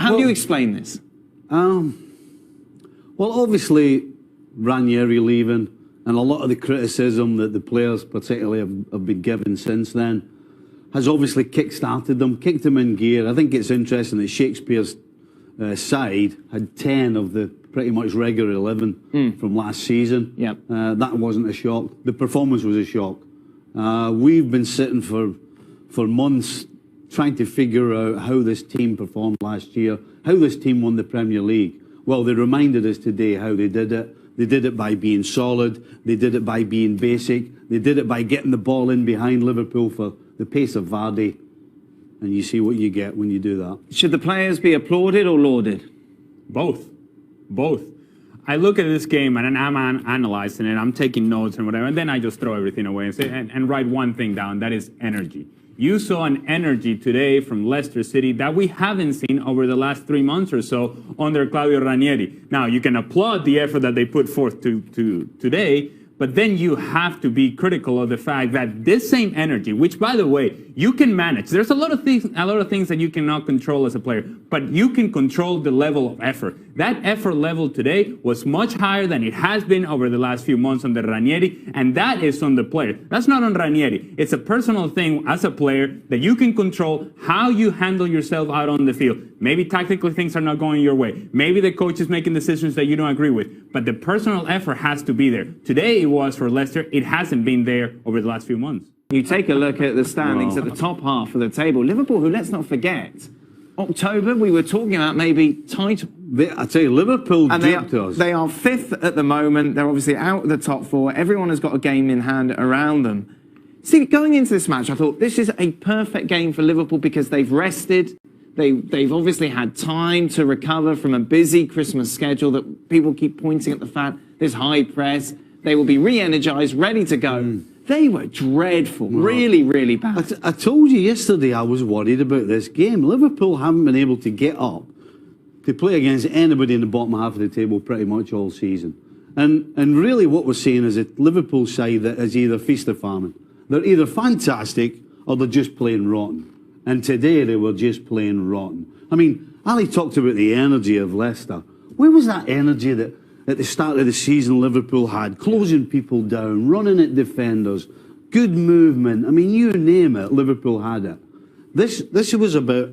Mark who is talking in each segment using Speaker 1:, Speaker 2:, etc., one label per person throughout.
Speaker 1: How do you explain this?
Speaker 2: Well, obviously, Ranieri leaving, and a lot of the criticism that the players particularly have been given since then has obviously kick-started them, kicked them in gear. I think it's interesting that Shakespeare's side had 10 of the pretty much regular 11 from last season.
Speaker 1: Yep.
Speaker 2: That wasn't a shock. The performance was a shock. We've been sitting for months trying to figure out how this team performed last year, how this team won the Premier League. Well, they reminded us today how they did it. They did it by being solid. They did it by being basic. They did it by getting the ball in behind Liverpool for the pace of Vardy. And you see what you get when you do that.
Speaker 1: Should the players be applauded or lauded?
Speaker 3: Both. Both. I look at this game and I'm analyzing it. I'm taking notes and whatever. And then I just throw everything away and say, and write one thing down. That is energy. You saw an energy today from Leicester City that we haven't seen over the last 3 months or so under Claudio Ranieri. Now, you can applaud the effort that they put forth to today, but then you have to be critical of the fact that this same energy, which, by the way, you can manage. There's a lot of things that you cannot control as a player, but you can control the level of effort. That effort level today was much higher than it has been over the last few months under Ranieri, and that is on the player. That's not on Ranieri. It's a personal thing as a player that you can control how you handle yourself out on the field. Maybe tactically things are not going your way. Maybe the coach is making decisions that you don't agree with, but the personal effort has to be there. Today it was for Leicester. It hasn't been there over the last few months.
Speaker 1: You take a look at the standings at the top half of the table. Liverpool, who, let's not forget, October, we were talking about maybe title.
Speaker 2: I tell you, Liverpool duped us.
Speaker 1: They are fifth at the moment. They're obviously out of the top four. Everyone has got a game in hand around them. See, going into this match, I thought this is a perfect game for Liverpool because they've rested. They've obviously had time to recover from a busy Christmas schedule that people keep pointing at the fact there's high press. They will be re-energized, ready to go. They were dreadful, really, really bad.
Speaker 2: I told you yesterday I was worried about this game. Liverpool haven't been able to get up to play against anybody in the bottom half of the table pretty much all season. And really what we're seeing is a Liverpool side that is either feast or famine. They're either fantastic or they're just plain rotten. And today they were just plain rotten. I mean, Ali talked about the energy of Leicester. Where was that energy that at the start of the season Liverpool had? Closing people down, running at defenders, good movement. I mean, you name it, Liverpool had it. This was about...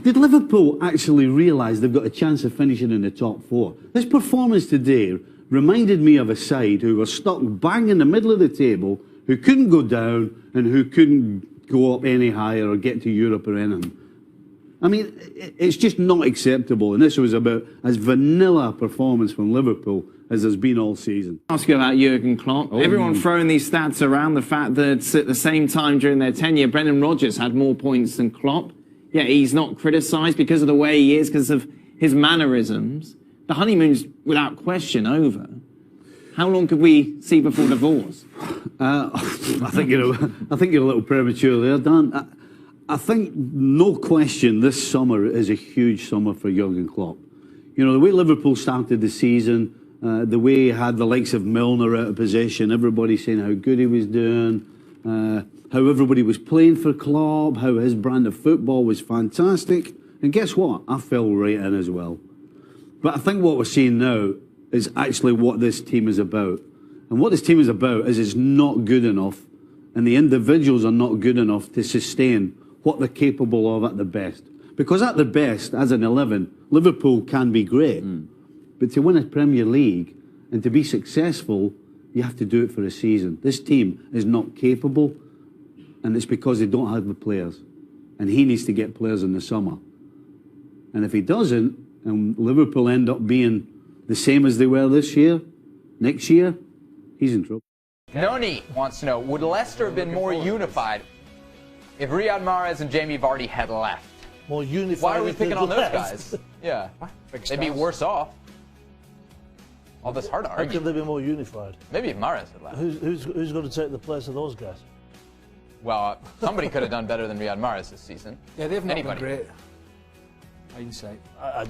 Speaker 2: Did Liverpool actually realise they've got a chance of finishing in the top four? This performance today reminded me of a side who were stuck bang in the middle of the table, who couldn't go down and who couldn't go up any higher or get to Europe or anything. I mean, it's just not acceptable. And this was about as vanilla a performance from Liverpool as there's been all season.
Speaker 1: I'll ask you about Jurgen Klopp. Everyone throwing these stats around, the fact that at the same time during their tenure, Brendan Rodgers had more points than Klopp. Yeah, he's not criticised because of the way he is, because of his mannerisms. The honeymoon's without question over. How long could we see before divorce?
Speaker 2: I think you're a little premature there, Dan. I think, no question, this summer is a huge summer for Jurgen Klopp. You know, the way Liverpool started the season, the way he had the likes of Milner out of position, everybody saying how good he was doing, how everybody was playing for Klopp, how his brand of football was fantastic. And guess what? I fell right in as well. But I think what we're seeing now is actually what this team is about. And what this team is about is it's not good enough, and the individuals are not good enough to sustain what they're capable of at the best. Because at the best, as an 11, Liverpool can be great. But to win a Premier League and to be successful, you have to do it for a season. This team is not capable, and it's because they don't have the players. And he needs to get players in the summer. And if he doesn't, and Liverpool end up being the same as they were this year, next year, he's in trouble.
Speaker 4: Noni wants to know, would Leicester have been more unified if Riyad Mahrez and Jamie Vardy had left?
Speaker 5: More unified.
Speaker 4: Why are we picking on those guys? Yeah, they'd be worse off. All this hard
Speaker 5: How
Speaker 4: argument.
Speaker 5: could they be more unified?
Speaker 4: Maybe if Mahrez had left.
Speaker 5: Who's going to take the place of those guys?
Speaker 4: Well, somebody could have done better than Riyad Mahrez this season.
Speaker 6: Yeah, they've not
Speaker 4: Anybody.
Speaker 6: been great. Hindsight.
Speaker 5: I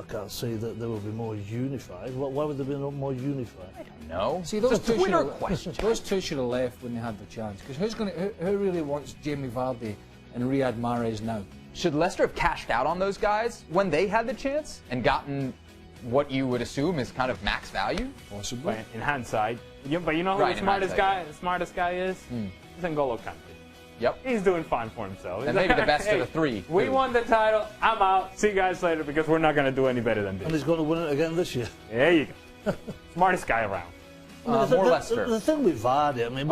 Speaker 5: can't see that they will be more unified. Why would they be more unified?
Speaker 4: I don't know.
Speaker 6: See, those
Speaker 4: it's a
Speaker 6: two
Speaker 4: Twitter
Speaker 6: should have,
Speaker 4: question.
Speaker 6: those two should have left when they had the chance. Because who really wants Jamie Vardy and Riyad Mahrez now?
Speaker 4: Should Leicester have cashed out on those guys when they had the chance and gotten what you would assume is kind of max value?
Speaker 3: Possibly. In hindsight. But you know who
Speaker 4: Right,
Speaker 3: the
Speaker 4: in
Speaker 3: smartest
Speaker 4: hindsight,
Speaker 3: guy is? It's N'Golo Kante.
Speaker 4: Yep.
Speaker 3: He's doing fine for himself.
Speaker 4: And maybe the best of the three.
Speaker 3: We won the title. I'm out. See you guys later because we're not going to do any better than this.
Speaker 5: And he's going to win it again this year.
Speaker 3: There you go. Smartest guy around.
Speaker 4: More Leicester.
Speaker 5: The thing with Vardy, I mean,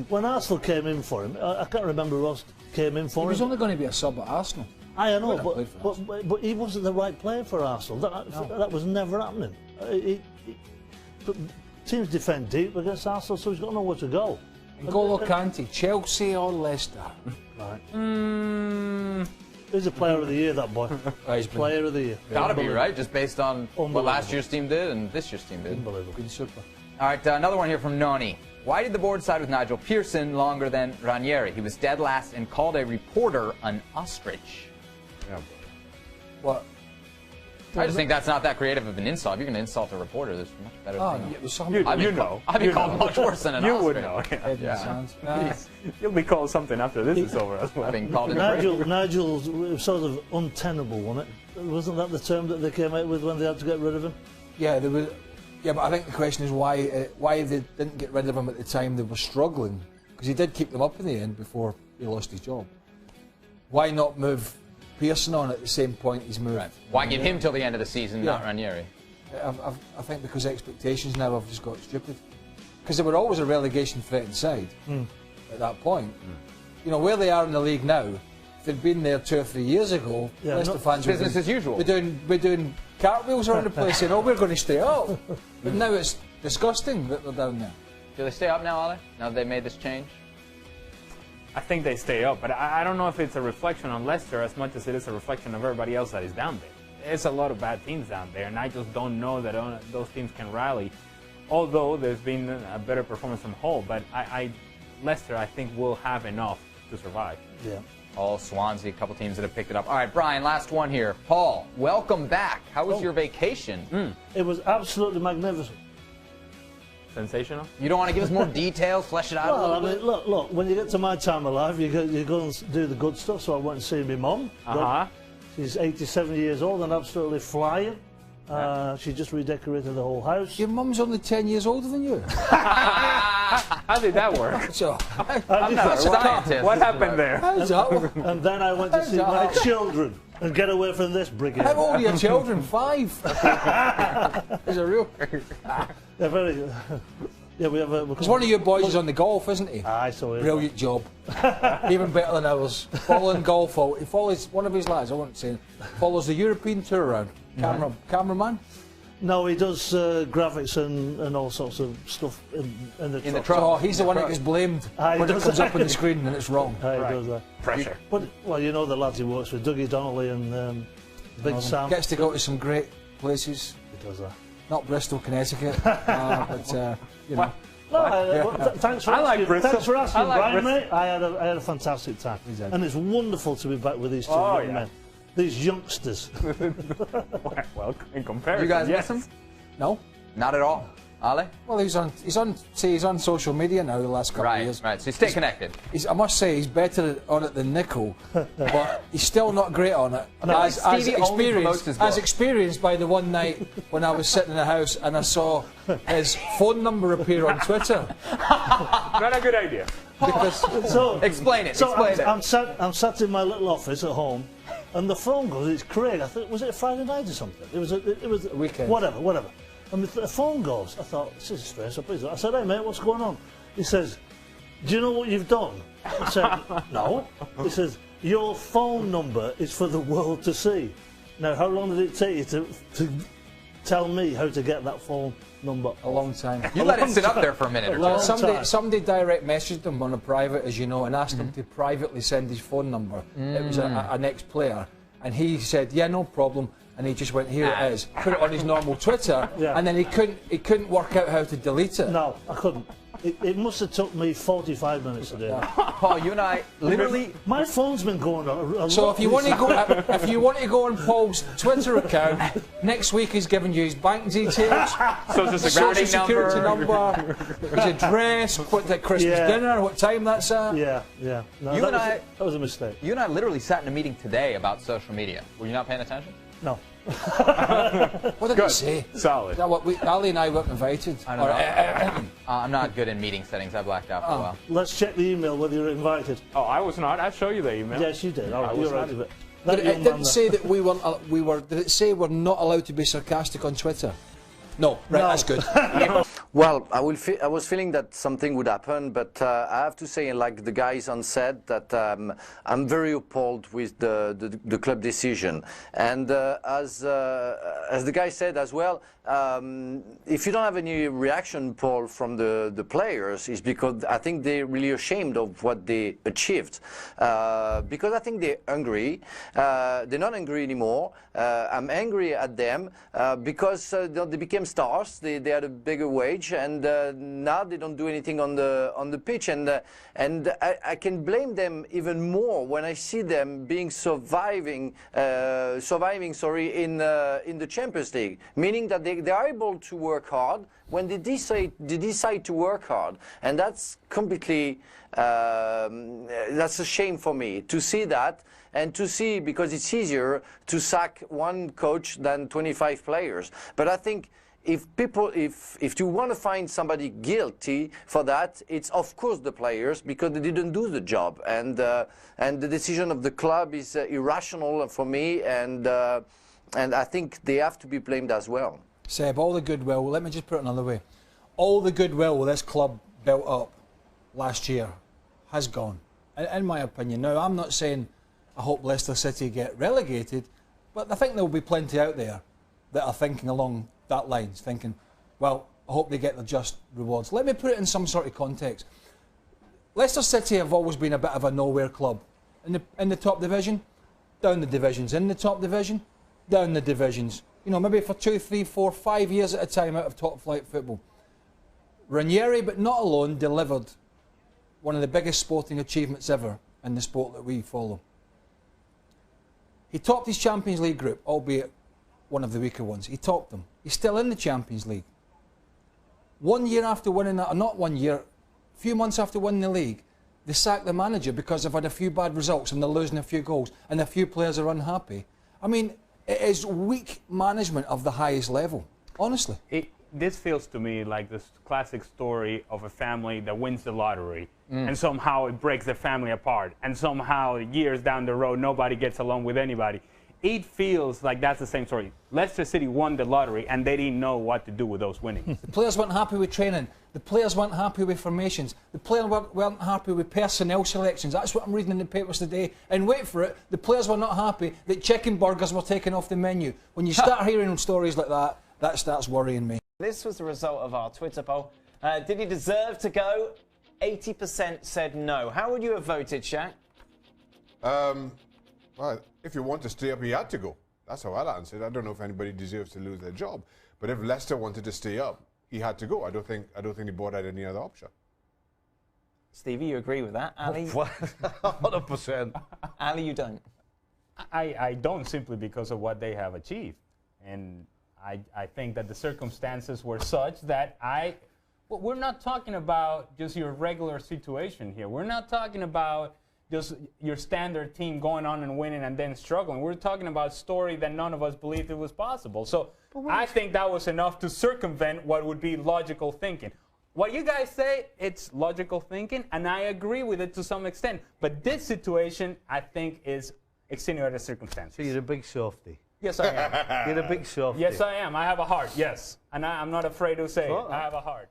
Speaker 5: when Arsenal came in for him, I can't remember who else came in for him.
Speaker 6: He was only going to be a sub at Arsenal.
Speaker 5: I know,
Speaker 6: Wouldn't have played for
Speaker 5: but he wasn't the right player for Arsenal. That was never happening. But teams defend deep against Arsenal, so he's got nowhere to go.
Speaker 6: N'Golo Kante, Chelsea or Leicester?
Speaker 5: Right. He's a player of the year, that boy. He's player of the year.
Speaker 4: Gotta be, right? Just based on what
Speaker 5: Unbelievable.
Speaker 4: last year's team did and this year's team did.
Speaker 5: Unbelievable.
Speaker 6: Been super.
Speaker 4: All right, another one here from Noni. Why did the board side with Nigel Pearson longer than Ranieri? He was dead last and called a reporter an ostrich.
Speaker 3: Yeah.
Speaker 6: What?
Speaker 4: I just think that's not that creative of an insult. If you're going to insult a reporter, there's much better
Speaker 6: Oh,
Speaker 4: thing.
Speaker 6: yeah, it was something.
Speaker 4: I've been called much worse than an
Speaker 3: You
Speaker 4: ostrich.
Speaker 3: would know.
Speaker 6: Head in the sands. Nah.
Speaker 3: You'll be called something after this is over as well.
Speaker 4: I've been called
Speaker 5: Nigel's sort of untenable, wasn't it? Wasn't that the term that they came out with when they had to get rid of him?
Speaker 6: Yeah, there was. Yeah, but I think the question is why they didn't get rid of him at the time they were struggling, because he did keep them up in the end before he lost his job. Why not move Pearson on at the same point he's moved?
Speaker 4: Right. Why give him till the end of the season, not Ranieri?
Speaker 6: I think because expectations now have just got stupid. Because they were always a relegation threatened side at that point. You know, where they are in the league now, if they'd been there 2 or 3 years ago, Leicester fans would
Speaker 4: business as usual.
Speaker 6: We're doing cartwheels around the place saying, oh, we're going to stay up. But now it's disgusting that they're down there.
Speaker 4: Do they stay up now, Ale? Now that they made this change?
Speaker 3: I think they stay up, but I don't know if it's a reflection on Leicester as much as it is a reflection of everybody else that is down there. It's a lot of bad teams down there, and I just don't know that those teams can rally. Although there's been a better performance from Hull, but Leicester, I think, will have enough to survive.
Speaker 5: Yeah.
Speaker 4: Hull, Swansea, a couple teams that have picked it up. All right, Brian, last one here. Paul, welcome back. How was your vacation?
Speaker 5: It was absolutely magnificent.
Speaker 3: Sensational?
Speaker 4: You don't want to give us more details, flesh it out a
Speaker 5: Well, I
Speaker 4: little
Speaker 5: mean,
Speaker 4: bit?
Speaker 5: look, when you get to my time of life, you go and do the good stuff. So I went and see my mum. She's 87 years old and absolutely flying. She just redecorated the whole house.
Speaker 6: Your mum's only 10 years older than you.
Speaker 3: How did that work?
Speaker 6: So,
Speaker 4: I'm not a scientist.
Speaker 3: What happened there?
Speaker 6: how's that work?
Speaker 5: And then I went to see my children and get away from this brigade.
Speaker 6: How old are your children? 5. Is it real?
Speaker 5: They're very. Yeah, we have a.
Speaker 6: Because one of your boys is on the golf, isn't he?
Speaker 5: Aye, so
Speaker 6: Brilliant job. Even better than ours. Following golf out. He follows, one of his lads, I won't say, follows the European tour around. Cameraman?
Speaker 5: No, he does graphics and all sorts of stuff in the truck.
Speaker 6: Oh, he's the one that gets blamed
Speaker 5: Aye,
Speaker 6: when it
Speaker 5: does
Speaker 6: comes
Speaker 5: that.
Speaker 6: up on the screen and it's wrong.
Speaker 5: Aye, he does that.
Speaker 3: Pressure.
Speaker 5: But, well, you know the lads he works with, Dougie Donnelly and Big Sam.
Speaker 6: Gets to go to some great places.
Speaker 5: He does that.
Speaker 6: Not Bristol, Connecticut, but you know.
Speaker 5: No, thanks for
Speaker 3: I like
Speaker 5: asking.
Speaker 3: Bristol.
Speaker 5: Thanks for asking,
Speaker 3: I like
Speaker 5: Brian,
Speaker 3: Bristol.
Speaker 5: mate. I had a fantastic time, and it's wonderful to be back with these two
Speaker 3: Oh,
Speaker 5: young
Speaker 3: yeah.
Speaker 5: men, these youngsters.
Speaker 3: Well, in comparison,
Speaker 4: You guys
Speaker 3: yes.
Speaker 4: miss him?
Speaker 6: No.
Speaker 4: Not at all. Ale?
Speaker 6: Well, he's on social media now the last couple of years.
Speaker 4: Right, so you stay connected.
Speaker 6: I must say he's better on it than Nico, but he's still not great on it.
Speaker 4: Stevie only promotes his book.
Speaker 6: As experienced by the one night when I was sitting in the house and I saw his phone number appear on Twitter.
Speaker 3: Not a good idea.
Speaker 6: Because
Speaker 5: So,
Speaker 4: Explain it.
Speaker 5: so
Speaker 4: Explain it.
Speaker 5: I'm sat in my little office at home, and the phone goes. It's Craig. I think was it a Friday night or something? It was a
Speaker 6: weekend.
Speaker 5: Whatever. And the phone goes. I thought, this is strange. I said, hey mate, what's going on? He says, do you know what you've done? I said, no. He says, your phone number is for the world to see. Now, how long did it take you to tell me how to get that phone number?
Speaker 6: a long time.
Speaker 4: You let it sit up there for a minute or
Speaker 5: Long
Speaker 4: two.
Speaker 5: time.
Speaker 6: Somebody direct messaged him on a private, as you know, and asked him to privately send his phone number. It was an ex-player, and he said, yeah, no problem. And he just went, here it is. Put it on his normal Twitter,
Speaker 5: Yeah.
Speaker 6: and then he couldn't work out how to delete it.
Speaker 5: No, I couldn't. It must have took me 45 minutes a day.
Speaker 4: Paul, you and I literally.
Speaker 5: My phone's been going on.
Speaker 6: So if you want to go on Paul's Twitter account, next week he's giving you his bank details,
Speaker 4: Social
Speaker 6: security number, his address, what the Christmas dinner, what time that's at.
Speaker 5: Yeah. No, that was a mistake.
Speaker 4: You and I literally sat in a meeting today about social media. Were you not paying attention?
Speaker 5: No.
Speaker 6: What did he say?
Speaker 3: Solid.
Speaker 6: No, Ali and I weren't invited.
Speaker 4: I don't know. I'm not good in meeting settings. I blacked out for a while.
Speaker 5: Let's check the email whether you're invited.
Speaker 3: Oh, I was not. I'll show you the email.
Speaker 5: Yes, you did. All right, you're right of it.
Speaker 6: It didn't say that we weren't. Did it say we're not allowed to be sarcastic on Twitter? No. Right. No. That's good.
Speaker 7: Well, I was feeling that something would happen, but I have to say, like the guys on set, that I'm very appalled with the club decision. And as the guy said as well, if you don't have any reaction, Paul, from the players, it's because I think they're really ashamed of what they achieved. Because I think they're angry. They're not angry anymore. I'm angry at them because they became stars. They had a bigger wage, and now they don't do anything on the pitch. And I can blame them even more when I see them being surviving in the Champions League, meaning that they are able to work hard when they decide to work hard, and that's completely that's a shame for me to see that. And to see, because it's easier to sack one coach than 25 players. But I think if you want to find somebody guilty for that, it's of course the players, because they didn't do the job. And the decision of the club is irrational for me, and I think they have to be blamed as well.
Speaker 6: Seb, all the goodwill, let me just put it another way. All the goodwill this club built up last year has gone, in my opinion. Now, I'm not saying I hope Leicester City get relegated, but I think there will be plenty out there that are thinking along that lines, thinking, well, I hope they get the just rewards. Let me put it in some sort of context. Leicester City have always been a bit of a nowhere club. In the top division, down the divisions. In the top division, down the divisions. You know, maybe for 2, 3, 4, 5 years at a time out of top flight football. Ranieri, but not alone, delivered one of the biggest sporting achievements ever in the sport that we follow. He topped his Champions League group, albeit one of the weaker ones. He topped them. He's still in the Champions League. 1 year after winning that, or not 1 year, a few months after winning the league, they sacked the manager because they've had a few bad results and they're losing a few goals and a few players are unhappy. I mean, it is weak management of the highest level, honestly.
Speaker 3: This feels to me like this classic story of a family that wins the lottery and somehow it breaks the family apart, and somehow years down the road nobody gets along with anybody. It feels like that's the same story. Leicester City won the lottery and they didn't know what to do with those winnings.
Speaker 6: The players weren't happy with training. The players weren't happy with formations. The players weren't happy with personnel selections. That's what I'm reading in the papers today. And wait for it, the players were not happy that chicken burgers were taken off the menu. When you start hearing stories like that, that starts worrying me.
Speaker 8: This was the result of our Twitter poll. Did he deserve to go? 80% said no. How would you have voted, Shaq?
Speaker 9: Well, if you want to stay up, he had to go. That's how I'd answer it. I don't know if anybody deserves to lose their job, but if Leicester wanted to stay up, he had to go. I don't think the board had any other option.
Speaker 8: Stevie, you agree with that? Ali?
Speaker 2: 100%.
Speaker 8: Ali, you don't?
Speaker 3: I don't, simply because of what they have achieved. And I think that the circumstances were such that we're not talking about just your regular situation here. We're not talking about just your standard team going on and winning and then struggling. We're talking about a story that none of us believed it was possible. So I think that was enough to circumvent what would be logical thinking. What you guys say, it's logical thinking, and I agree with it to some extent. But this situation, I think, is extenuating circumstances.
Speaker 2: So you're a big softie.
Speaker 3: Yes, I am.
Speaker 2: You're a big softie.
Speaker 3: Yes, I am. I have a heart, yes. And I'm not afraid to say it. I have a heart.